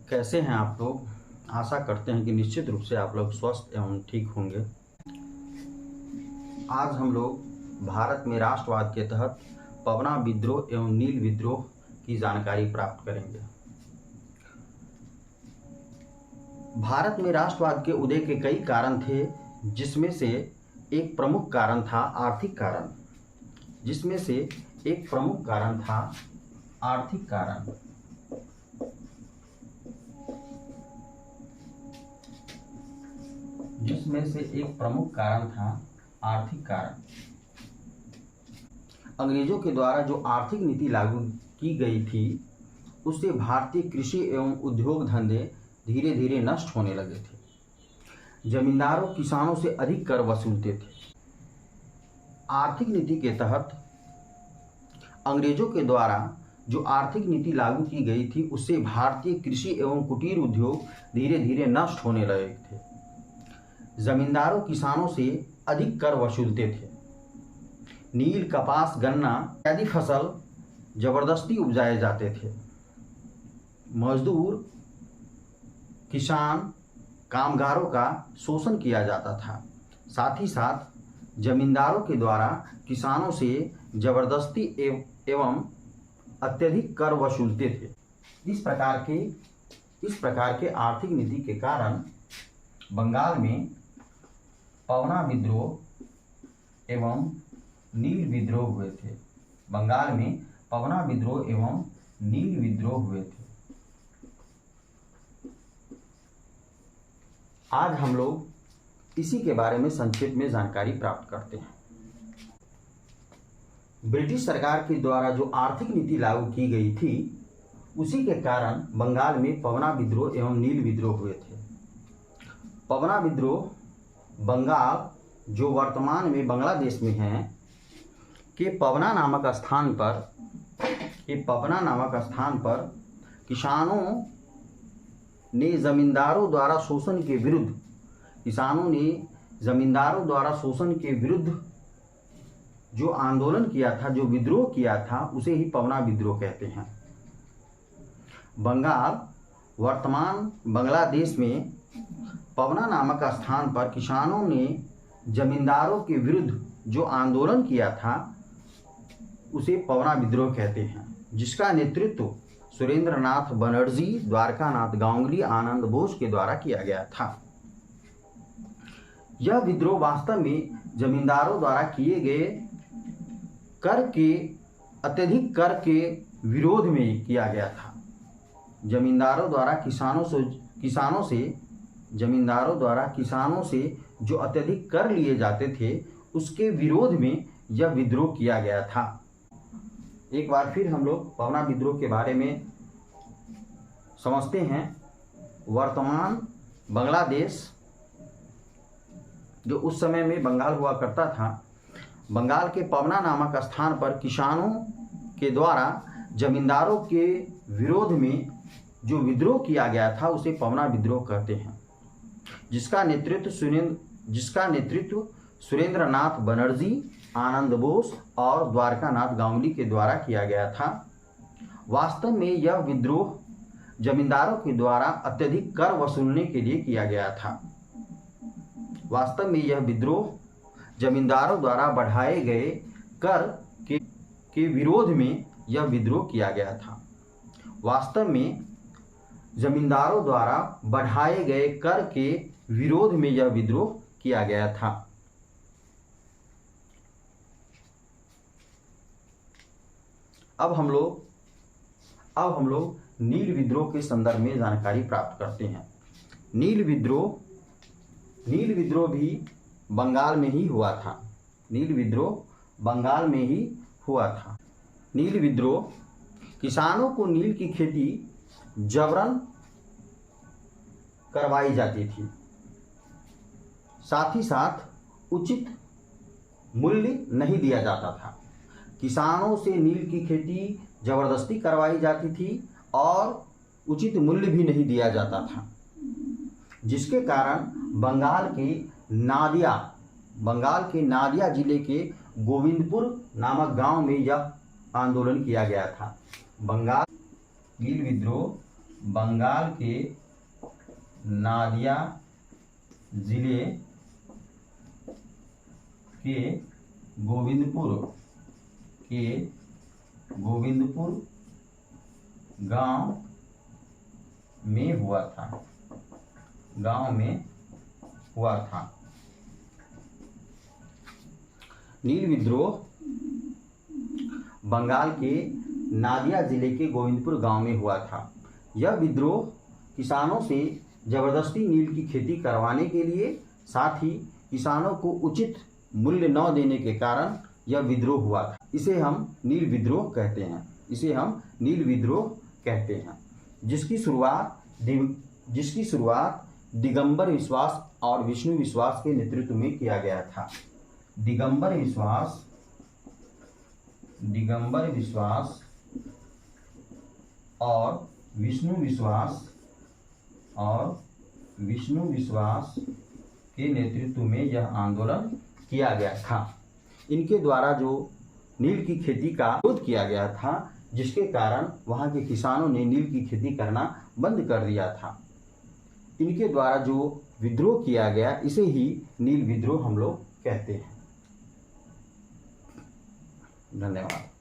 कैसे हैं आप लोग। आशा करते हैं कि निश्चित रूप से आप लोग स्वस्थ एवं ठीक होंगे। आज हम लोग भारत में राष्ट्रवाद के तहत पवना विद्रोह एवं नील विद्रोह की जानकारी प्राप्त करेंगे। भारत में राष्ट्रवाद के उदय के कई कारण थे, जिसमें से एक प्रमुख कारण था आर्थिक कारण। जिसमें से एक प्रमुख कारण था आर्थिक कारण। जिसमें से एक प्रमुख कारण था आर्थिक कारण। अंग्रेजों के द्वारा जो आर्थिक नीति लागू की गई थी, उससे भारतीय कृषि एवं उद्योग धंधे धीरे धीरे नष्ट होने लगे थे। जमींदारों किसानों से अधिक कर वसूलते थे। आर्थिक नीति के तहत अंग्रेजों के द्वारा जो आर्थिक नीति लागू की गई थी, उससे भारतीय कृषि एवं कुटीर उद्योग धीरे धीरे नष्ट होने लगे थे। जमींदारों किसानों से अधिक कर वसूलते थे। नील, कपास, गन्ना आदि फसल जबरदस्ती उपजाए जाते थे। मजदूर, किसान, कामगारों का शोषण किया जाता था। साथ ही साथ जमींदारों के द्वारा किसानों से जबरदस्ती एवं अत्यधिक कर वसूलते थे। इस प्रकार के आर्थिक नीति के कारण बंगाल में पवना विद्रोह एवं नील विद्रोह हुए थे। बंगाल में पवना विद्रोह एवं नील विद्रोह हुए थे। आज हम लोग इसी के बारे में संक्षेप में जानकारी प्राप्त करते हैं। ब्रिटिश सरकार के द्वारा जो आर्थिक नीति लागू की गई थी, उसी के कारण बंगाल में पवना विद्रोह एवं नील विद्रोह हुए थे। पवना विद्रोह बंगाल, जो वर्तमान में बांग्लादेश में है, के पवना नामक स्थान पर किसानों ने जमींदारों द्वारा शोषण के विरुद्ध जो आंदोलन किया था, जो विद्रोह किया था, उसे ही पवना विद्रोह कहते हैं। बंगाल, वर्तमान बांग्लादेश में पवना नामक स्थान पर किसानों ने जमींदारों के विरुद्ध जो आंदोलन किया था, उसे पवना विद्रोह कहते हैं, जिसका नेतृत्व सुरेंद्रनाथ बनर्जी, द्वारकानाथ गांगुली, आनंद बोस के द्वारा किया गया था। यह विद्रोह वास्तव में जमींदारों द्वारा किए गए अत्यधिक कर के विरोध में किया गया था। जमींदारों द्वारा किसानों से जो अत्यधिक कर लिए जाते थे, उसके विरोध में यह विद्रोह किया गया था। एक बार फिर हम लोग पवना विद्रोह के बारे में समझते हैं। वर्तमान बांग्लादेश, जो उस समय में बंगाल हुआ करता था, बंगाल के पवना नामक स्थान पर किसानों के द्वारा जमींदारों के विरोध में जो विद्रोह किया गया था, उसे पवना विद्रोह कहते हैं, जिसका नेतृत्व सुरेंद्रनाथ बनर्जी, आनंद बोस और द्वारकानाथ गांगुली के द्वारा किया गया था। वास्तव में यह विद्रोह जमींदारों के द्वारा अत्यधिक कर वसूलने के लिए किया गया था। वास्तव में यह विद्रोह जमींदारों द्वारा बढ़ाए गए कर के विरोध में यह विद्रोह किया गया था। वास्तव में जमींदारों द्वारा बढ़ाए गए कर के विरोध में यह विद्रोह किया गया था। अब हम लोग नील विद्रोह के संदर्भ में जानकारी प्राप्त करते हैं। नील विद्रोह भी बंगाल में ही हुआ था। नील विद्रोह किसानों को नील की खेती जबरन करवाई जाती थी। साथ ही साथ उचित मूल्य नहीं दिया जाता था। किसानों से नील की खेती जबरदस्ती करवाई जाती थी और उचित मूल्य भी नहीं दिया जाता था, जिसके कारण बंगाल के नादिया जिले के गोविंदपुर नामक गांव में यह आंदोलन किया गया था। बंगाल नील विद्रोह बंगाल के नादिया जिले के गोविंदपुर गांव में हुआ था। नील विद्रोह बंगाल के नादिया जिले के गोविंदपुर गांव में हुआ था। यह विद्रोह किसानों से जबरदस्ती नील की खेती करवाने के लिए, साथ ही किसानों को उचित मूल्य न देने के कारण यह विद्रोह हुआ था। इसे हम नील विद्रोह कहते हैं, जिसकी शुरुआत दिगंबर विश्वास और विष्णु विश्वास के नेतृत्व में किया गया था। दिगंबर विश्वास और विष्णु विश्वास के नेतृत्व में यह आंदोलन किया गया था। इनके द्वारा जो नील की खेती का विरोध किया गया था, जिसके कारण वहाँ के किसानों ने नील की खेती करना बंद कर दिया था। इनके द्वारा जो विद्रोह किया गया, इसे ही नील विद्रोह हम लोग कहते हैं। धन्यवाद।